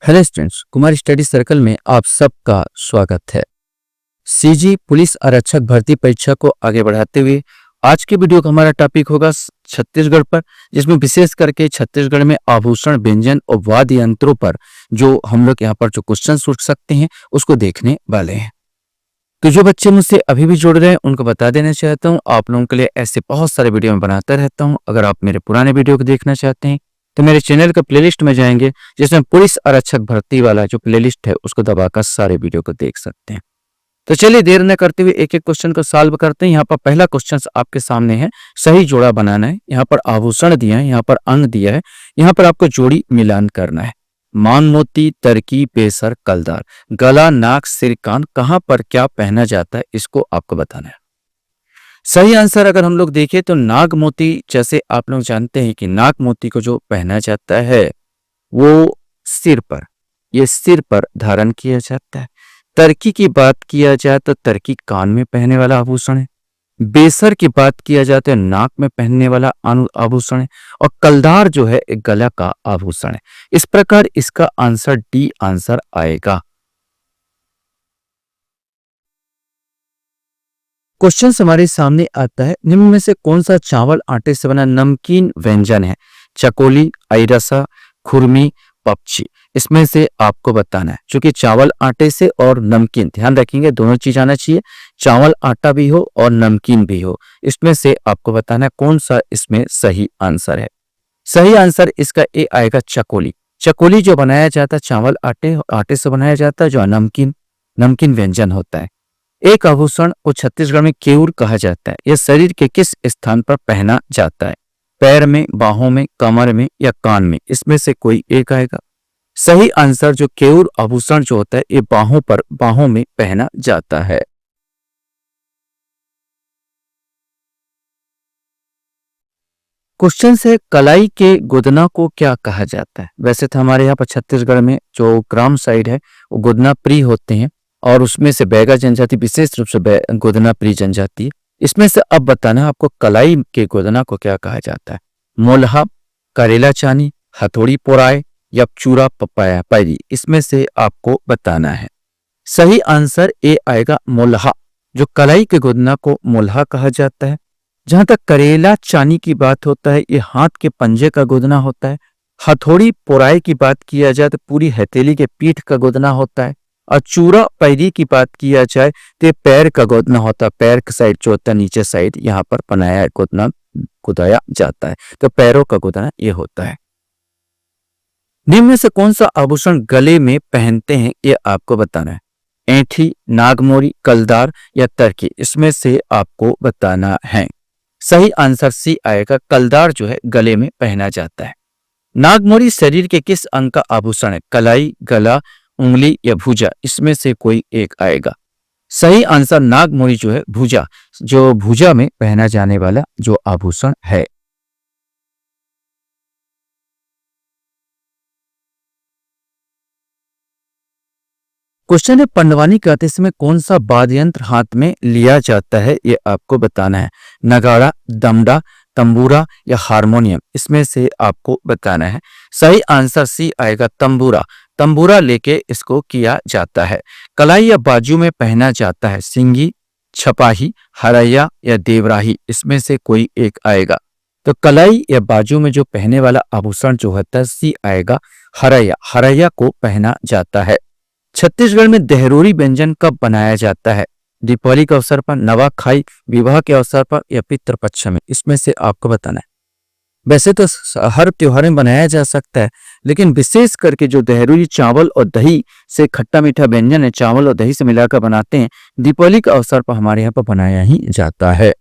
Hello students, Kumar study circle में आप सबका स्वागत है। सीजी पुलिस आरक्षक भर्ती परीक्षा को आगे बढ़ाते हुए आज के वीडियो का हमारा टॉपिक होगा छत्तीसगढ़ पर, जिसमें विशेष करके छत्तीसगढ़ में आभूषण, व्यंजन और वाद्य यंत्रों पर जो हम लोग यहाँ पर जो क्वेश्चन उठ सकते हैं उसको देखने वाले हैं। तो जो बच्चे मुझसे अभी भी जुड़ रहे हैं उनको बता देना चाहता हूँ, आप लोगों के लिए ऐसे बहुत सारे वीडियो मैं बनाता रहता हूँ। अगर आप मेरे पुराने वीडियो को देखना चाहते हैं तो मेरे चैनल का प्लेलिस्ट में जाएंगे, जिसमें पुलिस आरक्षक भर्ती वाला जो प्लेलिस्ट है उसको दबाकर सारे वीडियो को देख सकते हैं। तो चलिए देर न करते हुए एक एक क्वेश्चन को सॉल्व करते हैं। यहाँ पर पहला क्वेश्चन आपके सामने है, सही जोड़ा बनाना है। यहाँ पर आभूषण दिया है, यहाँ पर अंग दिया है, यहाँ पर आपको जोड़ी मिलान करना है। मान, मोती, तरकी, पेसर, कलदार, गला, नाक, सिर, कान, कहां पर क्या पहना जाता है इसको आपको बताना है। सही आंसर अगर हम लोग देखें तो नाग मोती, जैसे आप लोग जानते हैं कि नाग मोती को जो पहना जाता है वो सिर पर, ये सिर पर धारण किया जाता है। तरकी की बात किया जाए तो तरकी कान में पहनने वाला आभूषण है। बेसर की बात किया जाए तो नाक में पहनने वाला आभूषण है। और कलदार जो है एक गला का आभूषण है। इस प्रकार इसका आंसर डी आंसर आएगा। क्वेश्चन हमारे सामने आता है, निम्न में से कौन सा चावल आटे से बना नमकीन व्यंजन है? चकोली, आइरसा, खुरमी, पपची। इसमें से आपको बताना है, क्योंकि चावल आटे से और नमकीन, ध्यान रखेंगे दोनों चीज आना चाहिए, चावल आटा भी हो और नमकीन भी हो। इसमें से आपको बताना है कौन सा इसमें सही आंसर है। सही आंसर इसका ए आएगा, चकोली। चकोली जो बनाया जाता है चावल आटे से बनाया जाता है, जो नमकीन व्यंजन होता है। एक आभूषण को छत्तीसगढ़ में केऊर कहा जाता है। यह शरीर के किस स्थान पर पहना जाता है? पैर में, बाहों में, कमर में या कान में? इसमें से कोई एक आएगा। सही आंसर जो केऊर आभूषण जो होता है ये बाहों में पहना जाता है। क्वेश्चन है, कलाई के गोदना को क्या कहा जाता है? वैसे तो हमारे यहाँ पर छत्तीसगढ़ में जो ग्राम साइड है वो गोदना प्रिय होते हैं, और उसमें से बैगा जनजाति विशेष रूप से गोदना प्रिय जनजाति। इसमें से अब बताना आपको कलाई के गोदना को क्या कहा जाता है? मोलहा, करेला चानी, हथौड़ी पोराय या चूरा पपाया पैरी? इसमें से आपको बताना है। सही आंसर ए आएगा, मोलहा। जो कलाई के गोदना को मोलहा कहा जाता है। जहां तक करेला चानी की बात होता है, ये हाथ के पंजे का गोदना होता है। हथौड़ी पोराय की बात किया जाए तो पूरी हथेली के पीठ का गोदना होता है। और चूरा पैरी की बात किया जाए तो पैर का गोदना होता है। पैर का साइड जो होता है नीचे साइड, यहाँ पर बनाया गोदना खुदाया जाता है, तो पैरों का गोदना ये होता है। निम्न में से कौन सा आभूषण गले में पहनते हैं ये आपको बताना है। ऐंठी, नागमोरी, कलदार या तरकी? इसमें से आपको बताना है। सही आंसर सी आएगा, कलदार जो है गले में पहना जाता है। नागमोरी शरीर के किस अंग का आभूषण है? कलाई, गला, उंगली या भुजा? इसमें से कोई एक आएगा। सही आंसर नागमोरी जो है भुजा, जो भुजा में पहना जाने वाला जो आभूषण है। क्वेश्चन है, पंडवानी करते समय कौन सा वाद्य यंत्र हाथ में लिया जाता है ये आपको बताना है। नगाड़ा, दमड़ा, तंबूरा या हारमोनियम? इसमें से आपको बताना है। सही आंसर सी आएगा, तंबूरा। तंबूरा लेके इसको किया जाता है। कलाई या बाजू में पहना जाता है। सिंगी, छपाही, हरैया या देवराही? इसमें से कोई एक आएगा। तो कलाई या बाजू में जो पहने वाला आभूषण जो होता है सी आएगा, हरैया। हरैया को पहना जाता है। छत्तीसगढ़ में देहरोरी व्यंजन कब बनाया जाता है? दीपावली के अवसर पर, नवाखाई, विवाह के अवसर पर या पितृपक्ष में? इसमें से आपको बताना है। वैसे तो हर त्योहार में बनाया जा सकता है, लेकिन विशेष करके जो देहरोरी चावल और दही से खट्टा मीठा व्यंजन है, चावल और दही से मिलाकर बनाते हैं, दीपावली के अवसर पर हमारे यहाँ पर बनाया ही जाता है।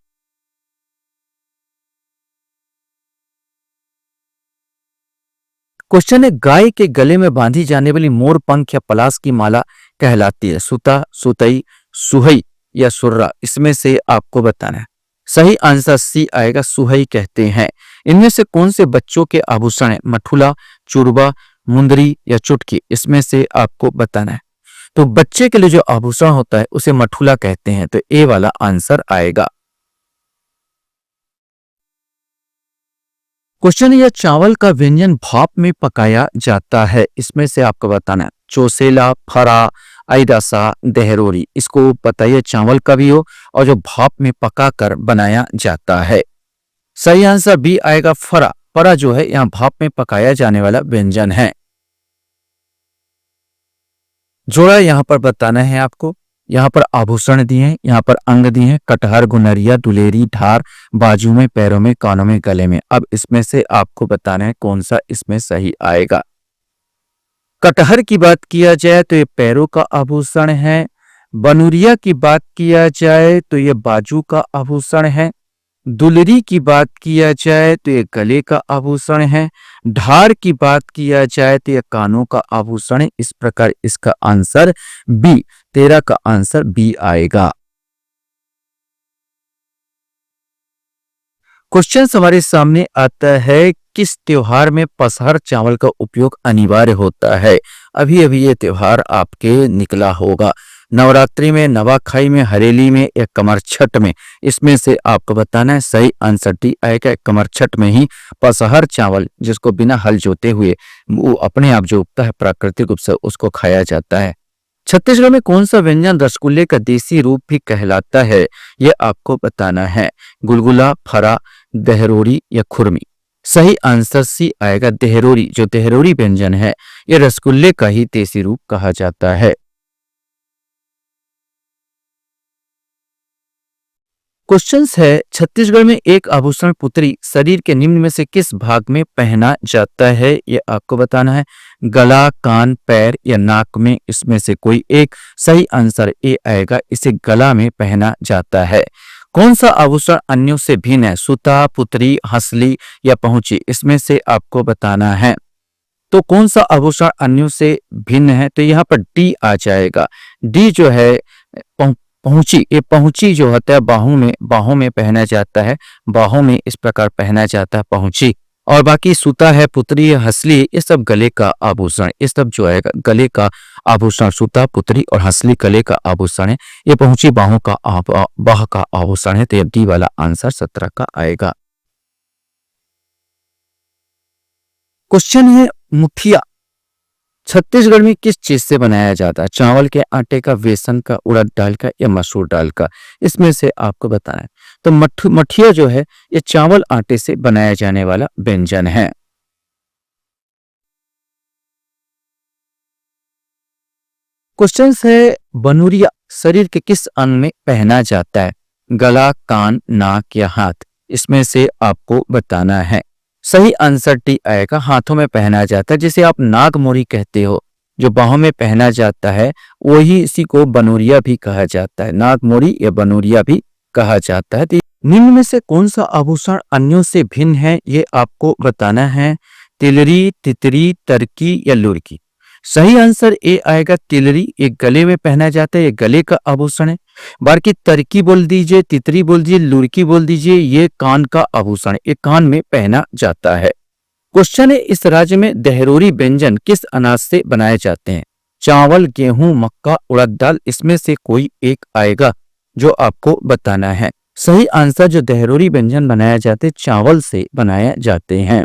क्वेश्चन है, गाय के गले में बांधी जाने वाली मोर पंख या पलाश की माला कहलाती है? सुता, सुतई, सुहई या सुर्रा? इसमें से आपको बताना है। सही आंसर सी आएगा, सुहई कहते हैं। इनमें से कौन से बच्चों के आभूषण है? मठुला, चूरबा, मुंदरी या चुटकी? इसमें से आपको बताना है। तो बच्चे के लिए जो आभूषण होता है उसे मठुला कहते हैं, तो ए वाला आंसर आएगा। क्वेश्चन, यह चावल का व्यंजन भाप में पकाया जाता है, इसमें से आपको बताना है चौसेला, फरा, ऐरासा, देहरोरी। इसको बताइए चावल का भी हो और जो भाप में पकाकर बनाया जाता है। सही आंसर बी आएगा फरा। फरा जो है यहाँ भाप में पकाया जाने वाला व्यंजन है। जोड़ा यहाँ पर बताना है आपको। यहाँ पर आभूषण दिए हैं, यहाँ पर अंग दिए हैं, कटहर, गुनरिया, दुलेरी, ढार, बाजू में, पैरों में, कानों में, गले में। अब इसमें से आपको बताना है कौन सा इसमें सही आएगा। कटहर की बात किया जाए तो ये पैरों का आभूषण है। बनुरिया की बात किया जाए तो ये बाजू का आभूषण है। दुलरी की बात किया जाए तो ये गले का आभूषण है। ढार की बात किया जाए तो ये कानों का आभूषण है। इस प्रकार इसका आंसर बी, 13 का आंसर बी आएगा। क्वेश्चन हमारे सामने आता है, किस त्योहार में पसहर चावल का उपयोग अनिवार्य होता है। अभी अभी ये त्योहार आपके निकला होगा। नवरात्रि में, नवाखाई में, हरेली में या कमर छठ में। इसमें से आपको बताना है। सही आंसर डी आएगा। कमर छठ में ही पसहर चावल, जिसको बिना हल जोते हुए वो अपने आप जो उगता है प्राकृतिक रूप से, उसको खाया जाता है। छत्तीसगढ़ में कौन सा व्यंजन रसगुल्ले का देसी रूप भी कहलाता है, यह आपको बताना है। गुलगुला, फरा, देहरोरी या खुरमी। सही आंसर सी आएगा, देहरोरी। जो देहरोरी व्यंजन है यह रसगुल्ले का ही देसी रूप कहा जाता है। क्वेश्चन है, छत्तीसगढ़ में एक आभूषण पुतरी शरीर के निम्न में से किस भाग में पहना जाता है, यह आपको बताना है। गला, कान, पैर या नाक में। इसमें से कोई एक। सही आंसर ए आएगा, इसे गला में पहना जाता है। कौन सा आभूषण अन्यों से भिन्न है, सूता, पुतरी, हंसली या पहुंची। इसमें से आपको बताना है। तो कौन सा आभूषण अन्यों से भिन्न है, तो यहाँ पर डी आ जाएगा। डी जो है पहुंची। ये पहुंची जो होता है बाहों में पहना जाता है। बाहों में इस प्रकार पहना जाता है पहुंची। और बाकी सूता है, पुतरी है, हंसली, ये सब गले का आभूषण। ये सब जो है गले का आभूषण। सूता, पुतरी और हंसली गले का आभूषण है। ये पहुंची बाह का आभूषण है। तो ये डी वाला आंसर 17 का आएगा। क्वेश्चन है, मुठिया छत्तीसगढ़ में किस चीज से बनाया जाता है। चावल के आटे का, बेसन का, उड़द दाल का या मसूर दाल का। इसमें से आपको बताना है। तो मठिया जो है ये चावल आटे से बनाया जाने वाला व्यंजन है। क्वेश्चन है, बनुरिया शरीर के किस अंग में पहना जाता है। गला, कान, नाक या हाथ। इसमें से आपको बताना है। सही आंसर टी आएगा, हाथों में पहना जाता है। जिसे आप नागमोरी कहते हो, जो बाहों में पहना जाता है, वही इसी को बनूरिया भी कहा जाता है। नागमोरी या बनूरिया भी कहा जाता है। निम्न में से कौन सा आभूषण अन्यों से भिन्न है, ये आपको बताना है। तिलरी, तितरी, तरकी या लुरकी। सही आंसर ए आएगा, तिलरी। एक गले में पहना जाता है, ये गले का आभूषण है। बाकी तरकी बोल दीजिए, तितरी बोल दीजिए, लुरकी बोल दीजिए, ये कान का आभूषण, ये कान में पहना जाता है। क्वेश्चन है, इस राज्य में देहरोरी व्यंजन किस अनाज से बनाए जाते हैं। चावल, गेहूं, मक्का, उड़द दाल। इसमें से कोई एक आएगा जो आपको बताना है। सही आंसर, जो देहरोरी व्यंजन बनाया जाते चावल से बनाए जाते हैं।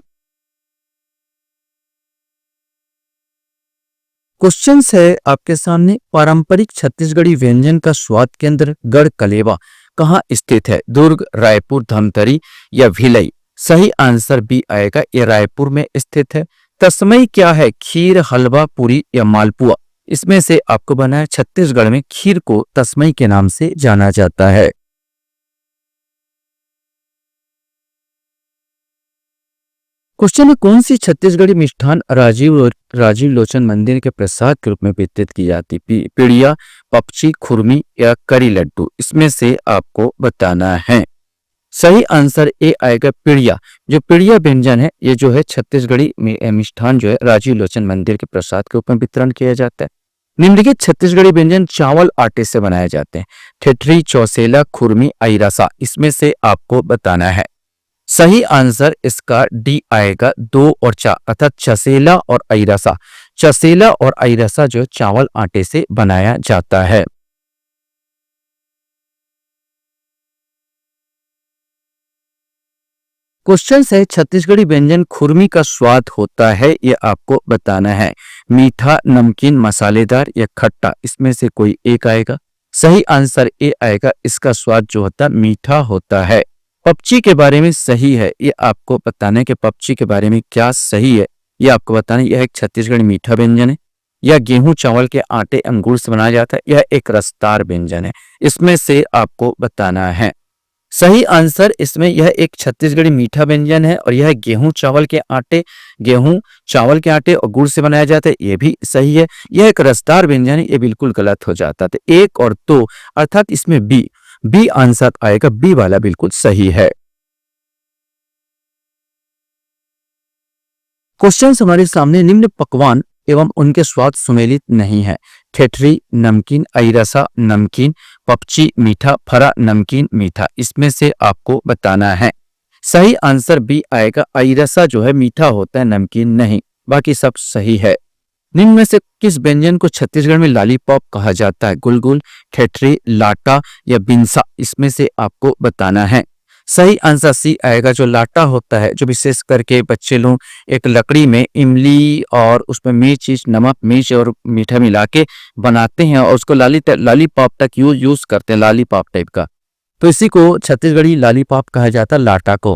क्वेश्चन है आपके सामने, पारंपरिक छत्तीसगढ़ी व्यंजन का स्वाद केंद्र गढ़ कलेवा कहाँ स्थित है। दुर्ग, रायपुर, धमतरी या भिलाई। सही आंसर बी आएगा, ये रायपुर में स्थित है। तस्मई क्या है, खीर, हलवा, पूरी या मालपुआ। इसमें से आपको बना है। छत्तीसगढ़ में खीर को तस्मई के नाम से जाना जाता है। क्वेश्चन है, कौन सी छत्तीसगढ़ी मिष्ठान राजीव लोचन मंदिर के प्रसाद के रूप में वितरित की जाती। पिड़िया, पपची, खुरमी या करी लड्डू। इसमें से आपको बताना है। सही आंसर ए आएगा, पिड़िया। जो पिड़िया व्यंजन है, ये जो है छत्तीसगढ़ी मिष्ठान जो है राजीव लोचन मंदिर के प्रसाद के रूप में वितरण किया जाता है। निम्नलिखित छत्तीसगढ़ी व्यंजन चावल आटे से बनाए जाते हैं। ठेठरी, चौसेला, खुरमी, ऐरासा। इसमें से आपको बताना है। सही आंसर इसका डी आएगा, 2 और 4 अर्थात चसेला और ऐरासा। चसेला और ऐरासा जो चावल आटे से बनाया जाता है। क्वेश्चन है छत्तीसगढ़ी व्यंजन खुरमी का स्वाद होता है, ये आपको बताना है। मीठा, नमकीन, मसालेदार या खट्टा, इसमें से कोई एक आएगा। सही आंसर ए आएगा, इसका स्वाद जो होता है मीठा होता है। पपची के बारे में सही है, ये आपको बताना है कि पपची के बारे में क्या सही है, ये आपको बताना है। यह एक छत्तीसगढ़ी मीठा व्यंजन है। यह गेहूं चावल के आटे अंगूर से बनाया जाता है। यह एक रसदार व्यंजन है। इसमें से आपको बताना है। सही आंसर इसमें यह एक छत्तीसगढ़ी मीठा व्यंजन है और यह गेहूं चावल के आटे और गुड़ से बनाया जाता है, यह भी सही है। यह एक रसदार व्यंजन है, यह बिल्कुल गलत हो जाता है। 1 और 2 अर्थात इसमें बी आंसर आएगा, बी वाला बिल्कुल सही है। क्वेश्चन हमारे सामने, निम्न पकवान एवं उनके स्वाद सुमेलित नहीं है। ठेठरी नमकीन, अईरसा नमकीन, पपची मीठा, फरा नमकीन मीठा, इसमें से आपको बताना है। सही आंसर बी आएगा, अईरसा जो है मीठा होता है, नमकीन नहीं। बाकी सब सही है। निम्न में से किस व्यंजन को छत्तीसगढ़ में लॉलीपॉप कहा जाता है? गुलगुल, ठेठरी, लाटा या बिंसा, इसमें से आपको बताना है। सही आंसर सी आएगा, जो लाटा होता है, जो विशेष करके बच्चे लोग एक लकड़ी में इमली और उसमें नमक मिर्च और मीठा मिला के बनाते हैं और उसको लॉलीपॉप तक यूज करते हैं, लॉलीपॉप टाइप का। तो इसी को छत्तीसगढ़ी लॉलीपॉप कहा जाता है, लाटा को।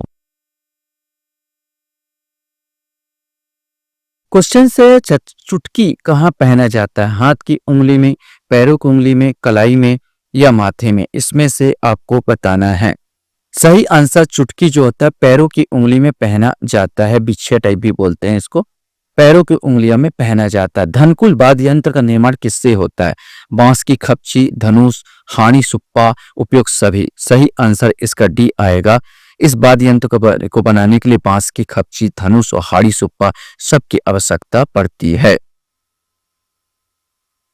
क्वेश्चन से चुटकी कहाँ पहना जाता है? हाथ की उंगली में, पैरों की उंगली में, कलाई में या माथे में, इसमें से आपको बताना है। सही आंसर चुटकी जो होता है पैरों की उंगली में पहना जाता है, बिच्छे टाइप भी बोलते हैं इसको, पैरों की उंगलियों में पहना जाता है। धनकुल वाद्य यंत्र का निर्माण किससे होता है? बांस की खपची, धनुष, हाणी, सुप्पा, उपयोग सभी। सही आंसर इसका डी आएगा। इस वाद्य यंत्र को बनाने के लिए बांस की खपची, धनुष और हाड़ी सुप्पा सबकी आवश्यकता पड़ती है।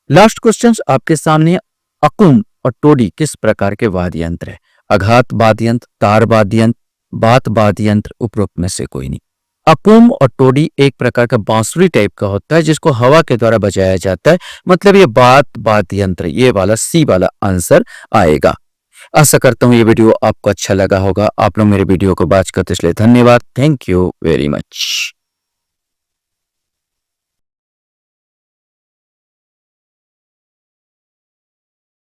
लास्ट क्वेश्चन आपके सामने, अकुम और टोडी किस प्रकार के वाद्य यंत्र है? आघात वाद्य यंत्र, तार वाद्य यंत्र, बात वाद्य यंत्र, उपरोक्त में से कोई नहीं। अकुम और टोडी एक प्रकार का बांसुरी टाइप का होता है जिसको हवा के द्वारा बजाया जाता है, मतलब ये बात वाद्य यंत्र, ये वाला सी वाला आंसर आएगा। आशा करता हूं ये वीडियो आपको अच्छा लगा होगा। आप लोग मेरे वीडियो को वॉच करते इसलिए धन्यवाद। Thank you very much.